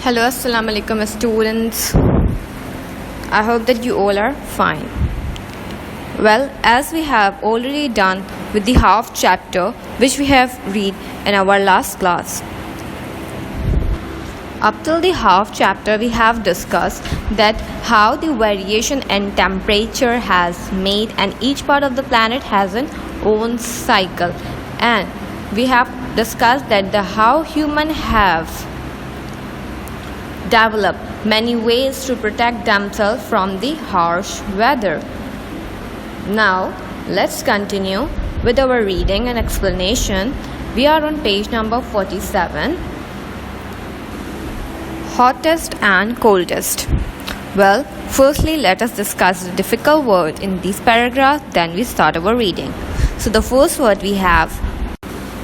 Hello, Assalamu alaikum students. I hope that you all are fine. Well, as we have already done with the half chapter which we have read in our last class. Up till the half chapter we have discussed that how the variation in temperature has made and each part of the planet has an own cycle, and we have discussed that how human have developed many ways to protect themselves from the harsh weather. Now let's continue with our reading and explanation. We are on page number 47. Hottest and coldest. Well, firstly let us discuss the difficult word in this paragraph, then we start our reading. So the first word we have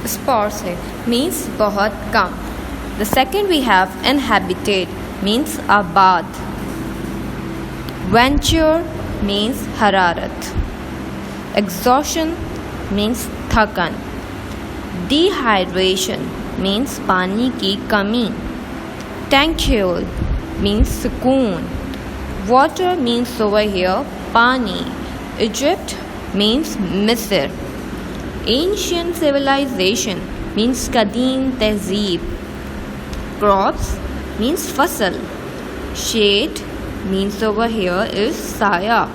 sparse means बहुत कम. The second we have inhabited means आबाद. Venture means हरारत. Exhaustion means थकन. Dehydration means पानी की कमी. Tranquil means सुकून. Water means over here पानी. Egypt means मिस्र. Ancient civilization means कदीम तहजीब. Crops means फसल. Shade means over here is साया.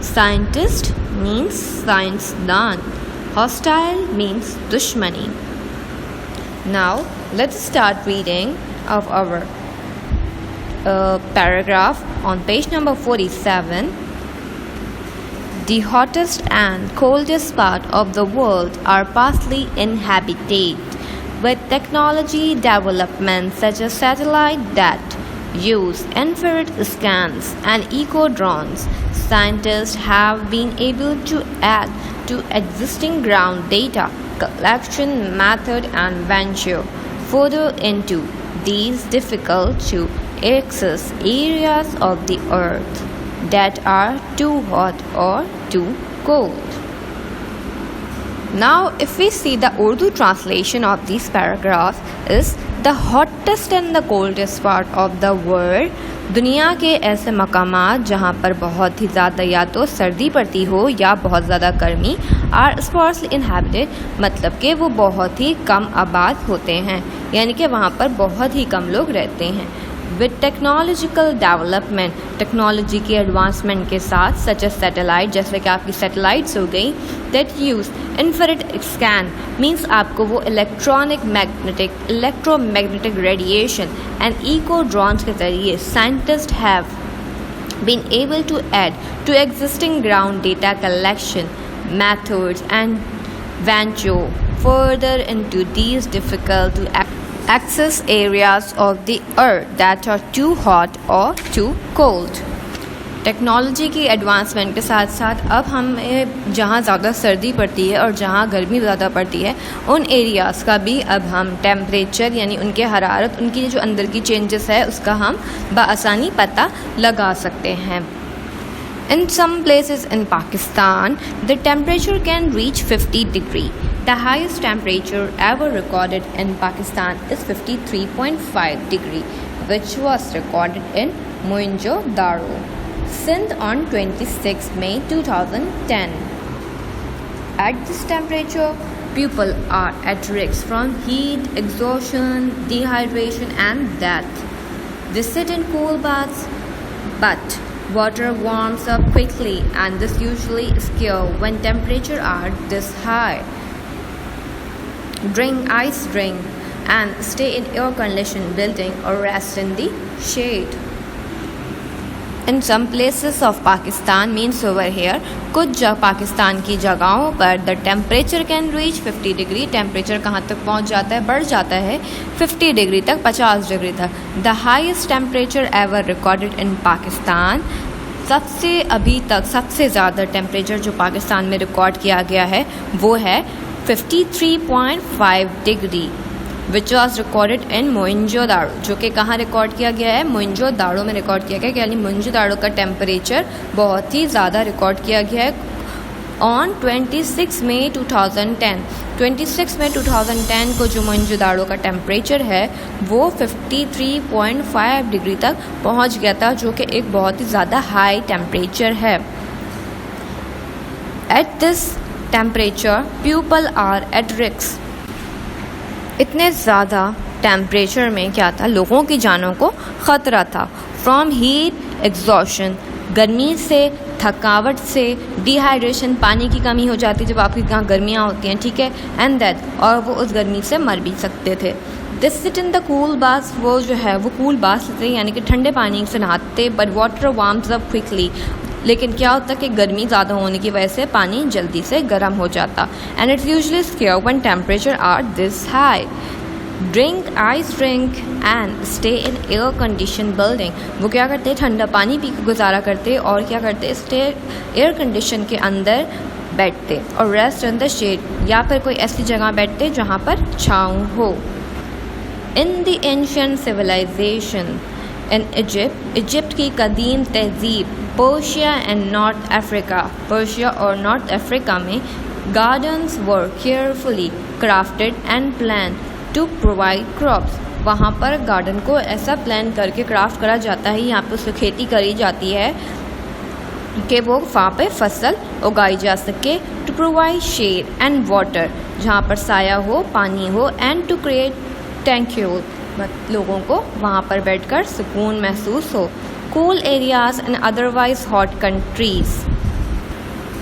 Scientist means साइंसदान. Hostile means दुश्मनी. Now let's start reading of our paragraph on page number 47. The hottest and coldest part of the world are partially inhabited. With technology developments such as satellite that use infrared scans and eco drones, scientists have been able to add to existing ground data collection method and venture further into these difficult to access areas of the earth that are too hot or too cold. Now if we see the Urdu translation of this paragraph is the hottest and the coldest part of the world. दुनिया के ऐसे मकामात जहाँ पर बहुत ही ज़्यादा या तो सर्दी पड़ती हो या बहुत ज़्यादा गर्मी आर स्पार्सली इनहैबिटेड, मतलब कि वो बहुत ही कम आबाद होते हैं, यानी कि वहाँ पर बहुत ही कम लोग रहते हैं. विद टेक्नोलॉजिकल डेवलपमेंट, टेक्नोलॉजी की एडवांसमेंट के साथ सच एज सैटेलाइट, जैसे कि आपकी सैटेलाइट्स हो गई, that use infrared scan means आपको वो electromagnetic radiation and echo drones के जरिए scientist have been able to add to existing ground data collection methods and venture further into these difficult to access areas of the earth that are too hot or too cold. Technology की advancement के साथ साथ अब हमें जहाँ ज़्यादा सर्दी पड़ती है और जहाँ गर्मी ज़्यादा पड़ती है उन एरियाज़ का भी अब हम टेम्परेचर यानी उनके हरारत, उनकी जो अंदर की चेंजेस है उसका हम बआसानी पता लगा सकते हैं. In some places in Pakistan, the temperature can reach 50 degrees. The highest temperature ever recorded in Pakistan is 53.5 degrees, which was recorded in Mohenjo-daro, Sindh on 26 May 2010. At this temperature, people are at risk from heat, exhaustion, dehydration and death. They sit in cool baths, but water warms up quickly and this usually occurs when temperatures are this high. Drink ice drink and stay in air-conditioned building or rest in the shade. In some places of Pakistan means over here, कुछ पाकिस्तान की जगहों पर the temperature can reach 50 degree. Temperature कहाँ तक पहुँच जाता है, बढ़ जाता है 50 डिग्री तक, 50 डिग्री तक. The highest temperature ever recorded in Pakistan, सबसे अभी तक सबसे ज़्यादा टेम्परेचर जो पाकिस्तान में रिकॉर्ड किया गया है वो है 53.5 degree, which was recorded in Mohenjodaro, जो कि कहाँ रिकॉर्ड किया गया है, मोइंजो-दारो में रिकॉर्ड किया गया है. यानी मोइंजो-दारो का टेम्परेचर बहुत ही ज़्यादा रिकॉर्ड किया गया है ऑन 26 मई 2010। 26 मई 2010 को जो मोहनजोदाड़ो का टेम्परेचर है वो 53.5 डिग्री तक पहुंच गया था, जो कि एक बहुत ही ज़्यादा हाई टेम्परेचर है। At this temperature people are at risk. इतने ज़्यादा टेम्परेचर में क्या था, लोगों की जानों को ख़तरा था। फ्रॉम हीट एग्जॉशन, गर्मी से, थकावट से, डिहाइड्रेशन, पानी की कमी हो जाती जब आपके यहाँ गर्मियाँ होती हैं, ठीक है, एंड दैट, और वो उस गर्मी से मर भी सकते थे। This sit in the cool bath, वो जो है वो कूल बाथ लेते यानी कि ठंडे पानी से नहाते, but water warms up quickly. लेकिन क्या होता कि गर्मी ज़्यादा होने की वजह से पानी जल्दी से गर्म हो जाता। And it's usually scare when temperature are this high. Drink ice drink and stay in air condition building. वो क्या करते, ठंडा पानी पी के गुजारा करते और क्या करते, स्टे एयर कंडीशन के अंदर बैठते और रेस्ट इन द शेड, या फिर कोई ऐसी जगह बैठते जहाँ पर छाँव हो। In the ancient civilisation in Egypt की कदीम तहजीब, Persia and North Africa, Persia और नॉर्थ अफ्रीका में gardens were carefully crafted and plan to provide crops. वहाँ पर गार्डन को ऐसा प्लान करके क्राफ्ट करा जाता है, यहाँ पर उसकी खेती करी जाती है कि वो वहाँ पे फसल उगाई जा सके। To provide shade and water, जहाँ पर साया हो, पानी हो, एंड टू क्रिएट ट्रैंक्विल, लोगों को वहाँ पर बैठकर सुकून महसूस हो। Cool areas and otherwise hot countries,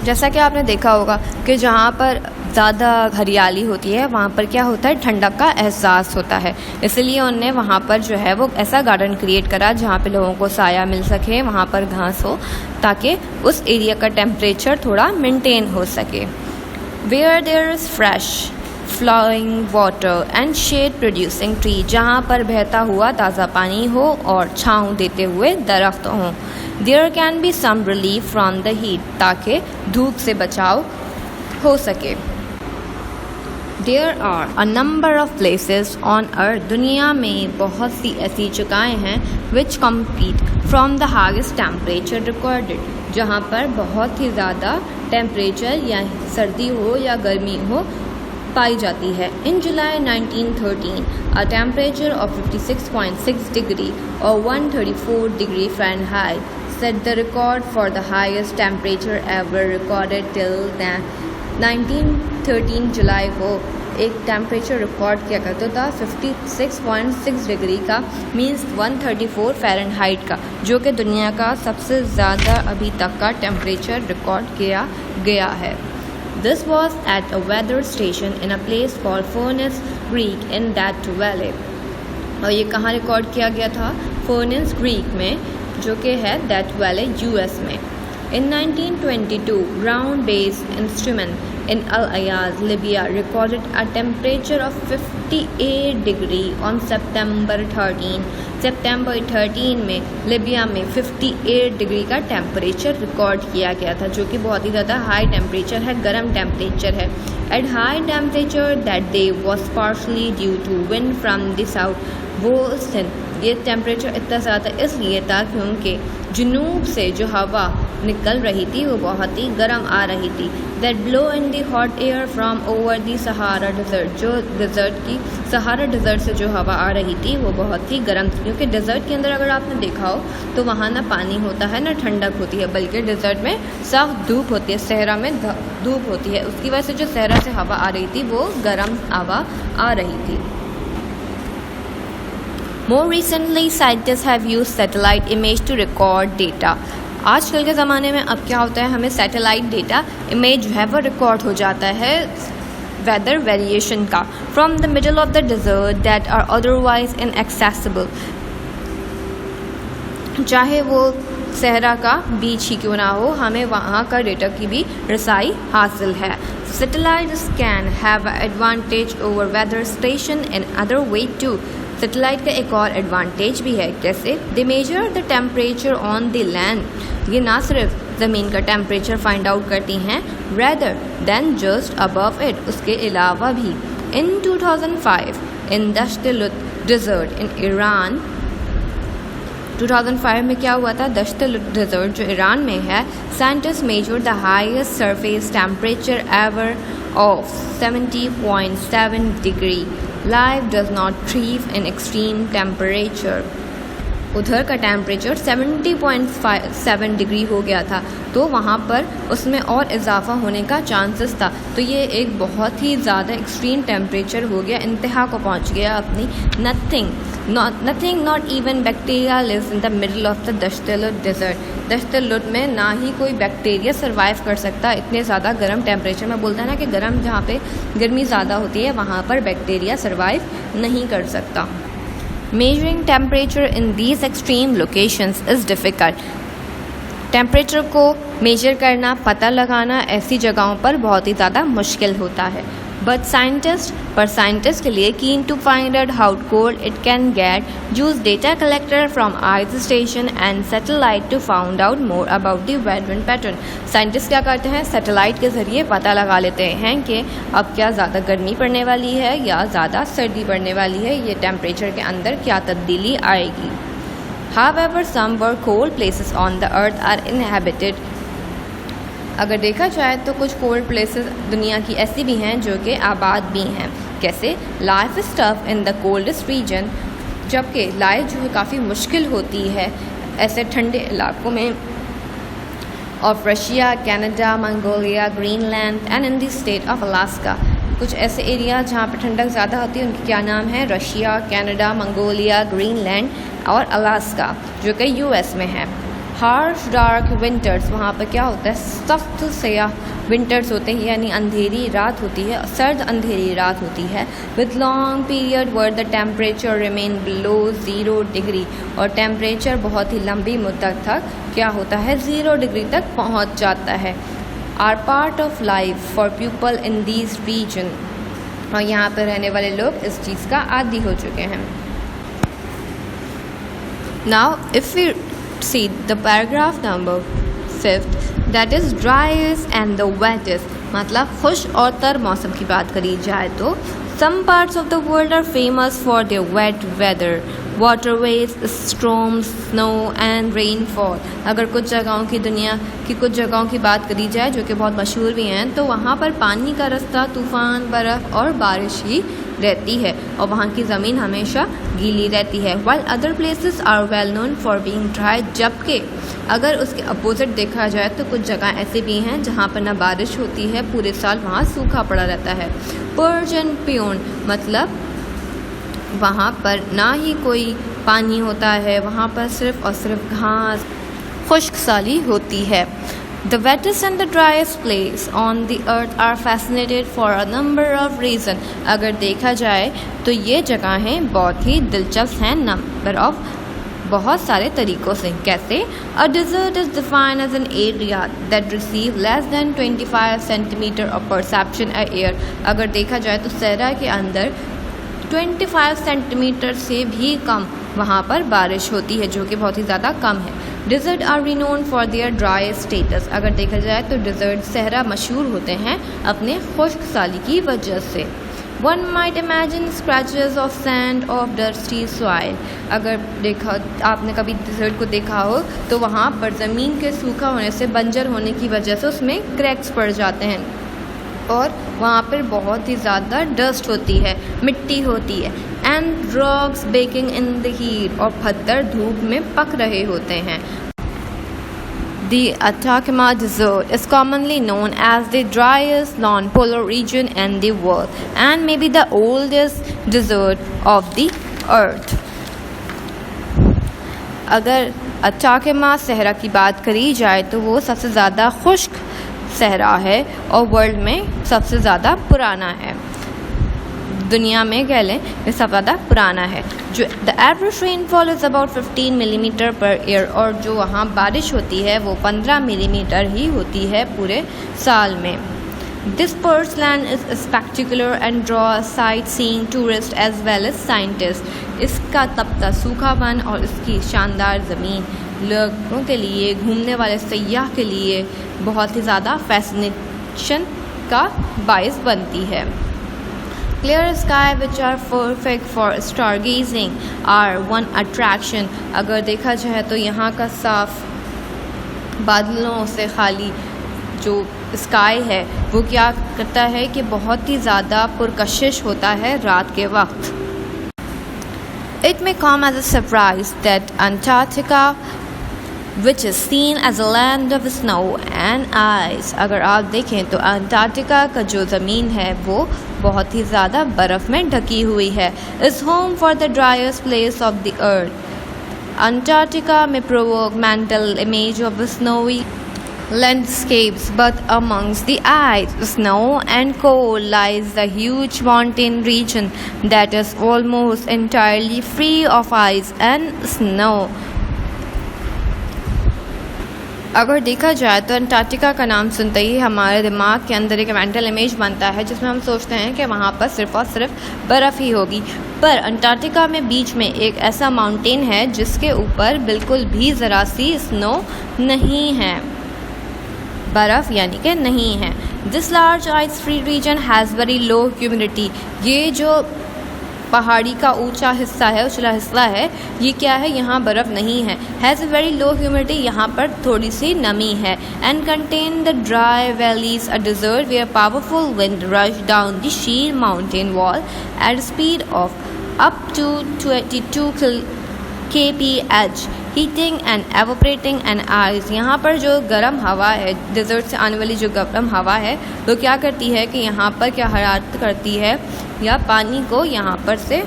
जैसा कि आपने देखा होगा कि जहाँ पर ज़्यादा हरियाली होती है वहाँ पर क्या होता है, ठंडक का एहसास होता है। इसलिए उन्होंने वहाँ पर जो है वो ऐसा गार्डन क्रिएट करा जहाँ पे लोगों को साया मिल सके, वहाँ पर घास हो, ताकि उस एरिया का टेम्परेचर थोड़ा मेंटेन हो सके। Where there is fresh flowing water and shade producing tree, जहाँ पर बहता हुआ ताज़ा पानी हो और छाँव देते हुए दरख्त हों। There can be some relief from the heat, ताकि धूप से बचाव हो सके। There are a number of places on earth, दुनिया में बहुत सी ऐसी जगहें हैं which compete from the highest temperature recorded, जहाँ पर बहुत ही ज़्यादा टेम्परेचर या सर्दी हो या गर्मी हो पाई जाती है। इन जुलाई 1913 अ टेम्परेचर ऑफ 56.6 डिग्री और 134 degree Fahrenheit set the record for the highest temperature ever recorded till then। 1913 जुलाई को एक टेम्परेचर रिकॉर्ड किया करता था 56.6 डिग्री का, मीन्स 134 फ़ारेनहाइट का, जो कि दुनिया का सबसे ज़्यादा अभी तक का टेम्परेचर रिकॉर्ड किया गया है। This was at a weather station in a place called Furnace Creek in Death Valley। और ये कहाँ रिकॉर्ड किया गया था, फर्नेस क्रीक में, जो कि है डेथ वैली यूएस में। In 1922, ground-based instrument in Al-Ayaz, Libya, recorded a temperature of 58 degree on September 13। सितंबर 13 में लिबिया में 58 डिग्री का टेम्परेचर रिकॉर्ड किया गया था, जो कि बहुत ही ज़्यादा हाई टेम्परेचर है, गर्म टेम्परेचर है। At high temperature that day was partially due to wind from the south. वो उस दिन ये टेम्परेचर इतना ज़्यादा इसलिए था क्योंकि जुनूब से जो हवा निकल रही थी वो बहुत ही गर्म आ रही थी। That blow in the hot air from over the Sahara desert, जो डिज़र्ट की सहारा डिज़र्ट से जो हवा आ रही थी वो बहुत ही गर्म थी, क्योंकि डिज़र्ट के अंदर अगर आपने देखा हो तो वहाँ ना पानी होता है ना ठंडक होती है, बल्कि डिज़र्ट में साफ धूप होती है, सहरा में धूप होती है। उसकी वजह से जो सहरा से हवा आ रही थी वो गर्म हवा आ रही थी। More recently, scientists have used satellite image to record data। आजकल के ज़माने में अब क्या होता है, हमें सैटेलाइट डेटा इमेज जो है वो रिकॉर्ड हो जाता है वेदर वेरिएशन का, from the middle of the desert that are otherwise inaccessible, चाहे वो सहरा का बीच ही क्यों ना हो, हमें वहाँ का डेटा की भी रसाई हासिल है। Satellites can have an advantage over weather station in other way too। Satellite का एक और एडवांटेज भी है, कैसे, they measure the temperature on the land, ये ना सिर्फ ज़मीन का टेम्परेचर फाइंड आउट करती हैं rather than just above it, उसके अलावा भी। इन 2005 इन दश्त-ए-लुत डिज़र्ट इन ईरान 2005 में क्या हुआ था, दश्त डेजर्ट जो ईरान में है, scientist measure the highest surface temperature ever of 70.7 डिग्री। Life does not thrive in extreme temperature. उधर का टेम्परेचर 70.7 डिग्री हो गया था, तो वहाँ पर उसमें और इजाफा होने का चांसेस था। तो ये एक बहुत ही ज़्यादा एक्सट्रीम टेम्परेचर हो गया, इंतहा को पहुँच गया अपनी। Nothing not even bacteria lives in the middle of the Dasht e Lut desert. Dasht e Lut में ना ही कोई बैक्टीरिया सर्वाइव कर सकता इतने ज़्यादा गर्म टेम्परेचर में। बोलता है ना कि गर्म जहाँ पे गर्मी ज़्यादा होती है वहाँ पर बैक्टीरिया सर्वाइव नहीं कर सकता। Measuring temperature in these extreme locations is difficult. Temperature को मेजर करना, पता लगाना ऐसी जगहों पर बहुत ही ज़्यादा मुश्किल होता है। बट साइंटिस्ट के लिए keen to find out how cold it can get, use data collector from ice station and satellite to found out more about the weather pattern. Scientist क्या करते हैं, सैटेलाइट के ज़रिए पता लगा लेते हैं कि अब क्या ज़्यादा गर्मी पड़ने वाली है या ज़्यादा सर्दी पड़ने वाली है, ये टेम्परेचर के अंदर क्या तब्दीली आएगी। However, some were cold places on the earth are inhabited. अगर देखा जाए तो कुछ कोल्ड प्लेसेस दुनिया की ऐसी भी हैं जो कि आबाद भी हैं। कैसे, life is tough in the coldest region, जबकि लाइफ जो है काफ़ी मुश्किल होती है ऐसे ठंडे इलाकों में, of Russia, Canada, Mongolia, Greenland and in the state of Alaska. कुछ ऐसे एरिया जहाँ पर ठंडक ज़्यादा होती है उनके क्या नाम है, रशिया, कनाडा, मंगोलिया, ग्रीनलैंड और अलास्का जो कि यूएस में है। हार्श डार्क विंटर्स, वहाँ पर क्या होता है, सख्त स्याह विंटर्स होते हैं, यानी अंधेरी रात होती है, सर्द अंधेरी रात होती है। With long period were the temperature remain below 0 degree, और टेम्परेचर बहुत ही लंबी मुद्दत तक क्या होता है, 0 डिग्री तक पहुँच जाता है। Are part of life for people in these region, और यहाँ पर रहने वाले लोग इस चीज़ का आदी हो चुके हैं। Now if we see the paragraph number 5th, that is driest and the wettest, मतलब खुश और तर मौसम की बात करी जाए तो some parts of the world are famous for their wet weather, waterways, storms, snow and rainfall। अगर कुछ जगहों की दुनिया की कुछ जगहों की बात करी जाए जो कि बहुत मशहूर भी हैं, तो वहाँ पर पानी का रास्ता, तूफ़ान, बर्फ़ और बारिश ही रहती है, और वहाँ की ज़मीन हमेशा गीली रहती है। while other places are well known for being dry, जबकि अगर उसके अपोजिट देखा जाए तो कुछ जगह ऐसी भी हैं जहाँ पर ना बारिश होती है, पूरे साल वहाँ सूखा पड़ा रहता है। पर्ज एंड प्यून, मतलब वहाँ पर ना ही कोई पानी होता है, वहाँ पर सिर्फ और सिर्फ घास, खुश्क साली होती है। The wettest and the driest place on the earth are fascinated for a number of reasons। अगर देखा जाए तो ये जगहें बहुत ही दिलचस्प हैं नंबर ऑफ बहुत सारे तरीक़ों से। कैसे, A desert is defined as an area that receive less than 25 centimetre of perception a year। अगर देखा जाए तो सहरा के अंदर 25 सेंटीमीटर से भी कम वहाँ पर बारिश होती है, जो कि बहुत ही ज़्यादा कम है। Desert are renowned for their dry status. अगर देखा जाए तो डिज़र्ट सहरा मशहूर होते हैं अपने खुश्क साली की वजह से। One might imagine scratches of sand of dusty soil. अगर देखा आपने कभी डिज़र्ट को देखा हो तो वहाँ पर ज़मीन के सूखा होने से, बंजर होने की वजह से उसमें क्रैक्स पड़ जाते हैं, और वहाँ पर बहुत ही ज़्यादा डस्ट होती है, मिट्टी होती है। And rocks baking in the heat, और पत्थर धूप में पक रहे होते हैं। The Atacama Desert is commonly known as the driest non-polar region in the world and may be the oldest desert of the earth। अगर अटाकामा सहरा की बात करी जाए तो वो सबसे ज़्यादा खुश्क सहरा है और वर्ल्ड में सबसे ज़्यादा पुराना है, दुनिया में कह लें ये सबसे ज़्यादा पुराना है। जो the average rainfall is about 15 millimetre per year, और जो वहाँ बारिश होती है वो 15 मिलीमीटर ही होती है पूरे साल में। This parched land is spectacular and draw sightseeing tourists as well as scientists. इसका तपता सूखापन और इसकी शानदार ज़मीन लोगों के लिए, घूमने वाले सयाह के लिए बहुत ही ज़्यादा फैसिनेशन का बायस बनती है। Clear sky which are perfect for stargazing are one attraction. अगर देखा जाए तो यहाँ का साफ बादलों से खाली जो स्काई है वो क्या करता है कि बहुत ही ज़्यादा पुरकशिश होता है रात के वक्त. It may come as a surprise that Antarctica, which is seen as a land of snow and ice, अगर आप देखें तो अंटार्कटिका का जो ज़मीन है वो बहुत ही ज़्यादा बर्फ़ में ढकी हुई है, is home for the driest place of the earth. Antarctica may provoke mental image of snowy landscapes, but amongst the ice, snow and cold lies the huge mountain region that is almost entirely free of ice and snow. अगर देखा जाए तो Antarctica का नाम सुनते ही हमारे दिमाग के अंदर एक मेंटल इमेज बनता है जिसमें हम सोचते हैं कि वहाँ पर सिर्फ़ और सिर्फ बर्फ़ ही होगी, पर अंटार्कटिका में बीच में एक ऐसा माउंटेन है जिसके ऊपर बिल्कुल भी ज़रा सी स्नो नहीं है, बर्फ़ यानी कि नहीं है. This large ice free region has very low humidity. ये जो पहाड़ी का ऊंचा हिस्सा है, उछला हिस्सा है, ये क्या है, यहाँ बर्फ़ नहीं है. Has a very low humidity, यहाँ पर थोड़ी सी नमी है. And contain the dry valleys, a desert where powerful wind rush down the sheer mountain wall at speed of up to 22 kph, heating and evaporating and ice. यहाँ पर जो गर्म हवा है, डिज़र्ट से आने वाली जो गर्म हवा है, वो क्या करती है कि यहाँ पर क्या हरारत करती है या पानी को यहाँ पर से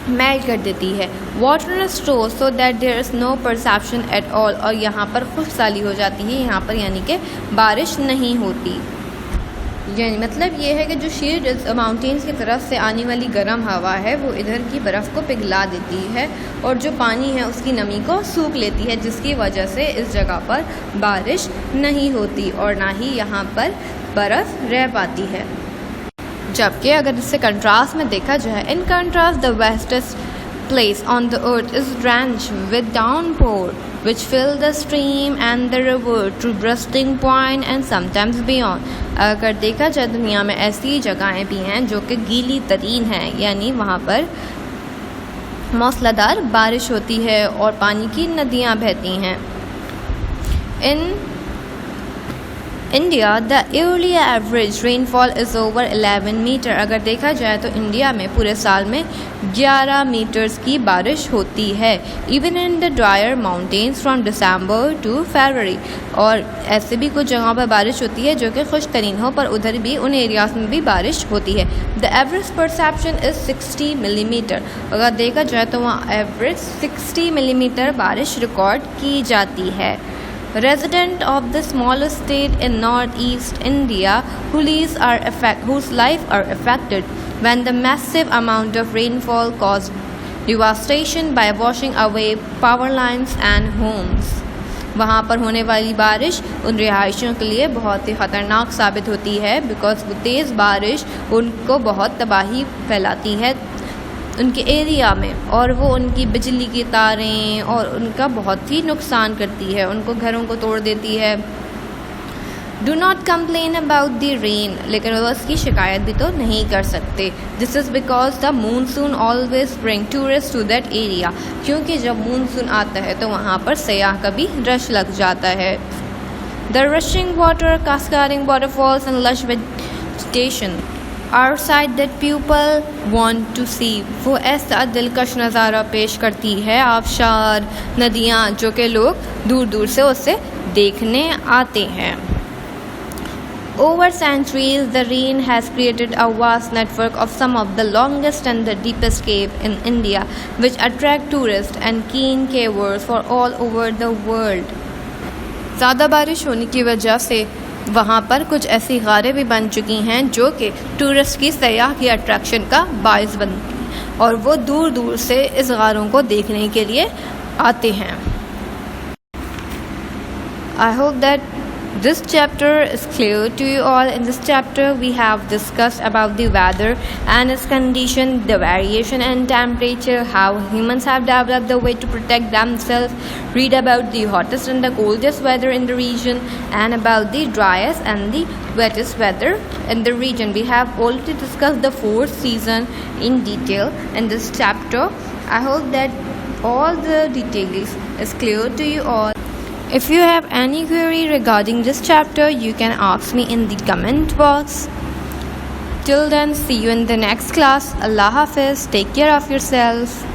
मेल्ट कर देती है. Water store so that there is no perception at all, और यहाँ पर खुशहाली हो जाती है, यहाँ पर यानी कि बारिश नहीं होती. यानी मतलब ये है कि जो शीर माउंटेन्स की तरफ से आने वाली गर्म हवा है वो इधर की बर्फ़ को पिघला देती है और जो पानी है उसकी नमी को सूख लेती है, जिसकी वजह से इस जगह पर बारिश नहीं होती और ना ही यहाँ पर बर्फ़ रह पाती है. जबकि अगर इससे कंट्रास्ट में देखा जाए, in contrast the wettest place on the earth is drenched with downpour which fill the stream and the river to bursting point and sometimes beyond. अगर देखा जाए दुनिया में ऐसी जगहें भी हैं जो कि गीली तरीन हैं, यानी वहाँ पर मौसलाधार बारिश होती है और पानी की नदियाँ बहती हैं. In India the yearly average rainfall is over 11 metre. अगर देखा जाए तो इंडिया में पूरे साल में 11 मीटर्स की बारिश होती है. Even in the drier mountains from December to February. और ऐसे भी कुछ जगहों पर बारिश होती है जो कि खुशतरीन हो, पर उधर भी उन एरियाज़ में भी बारिश होती है. The average perception is 60 millimetre. अगर देखा जाए तो वहाँ एवरेज 60 मिलीमीटर बारिश रिकॉर्ड की जाती है. Resident of the smallest state in northeast India whose life are affected when the massive amount of rainfall caused devastation by washing away power lines and homes. वहाँ पर होने वाली बारिश उन रिहायशियों के लिए बहुत ही ख़तरनाक साबित होती है, बिकॉज वो तेज़ बारिश उनको बहुत तबाही फैलाती है उनके एरिया में, और वो उनकी बिजली की तारें और उनका बहुत ही नुकसान करती है, उनको घरों को तोड़ देती है. Do not complain about the rain, लेकिन वो उसकी शिकायत भी तो नहीं कर सकते. This is because the monsoon always bring tourist to that area. क्योंकि जब मूनसून आता है तो वहाँ पर सयाह का भी रश लग जाता है. The rushing water, cascading waterfalls and lush vegetation are side that people want to see. वो ऐसा दिलकश नज़ारा पेश करती है, आबशार, नदियाँ, जो कि लोग दूर दूर से उसे देखने आते हैं. Over centuries, the rain has created a vast network of some of the longest and the deepest caves in India, which attract tourists and keen cavers for all over the world. ज़्यादा बारिश होने की वजह से वहाँ पर कुछ ऐसी गारें भी बन चुकी हैं जो कि टूरिस्ट की सयाह की अट्रैक्शन का बाइस बनती हैं और वो दूर दूर से इस गारों को देखने के लिए आते हैं. I hope that this chapter is clear to you all. In this chapter, we have discussed about the weather and its condition, the variation in temperature, how humans have developed the way to protect themselves, read about the hottest and the coldest weather in the region, and about the driest and the wettest weather in the region. We have already discussed the fourth season in detail in this chapter. I hope that all the details is clear to you all. If you have any query regarding this chapter, you can ask me in the comment box. Till then, see you in the next class. Allah Hafiz. Take care of yourself.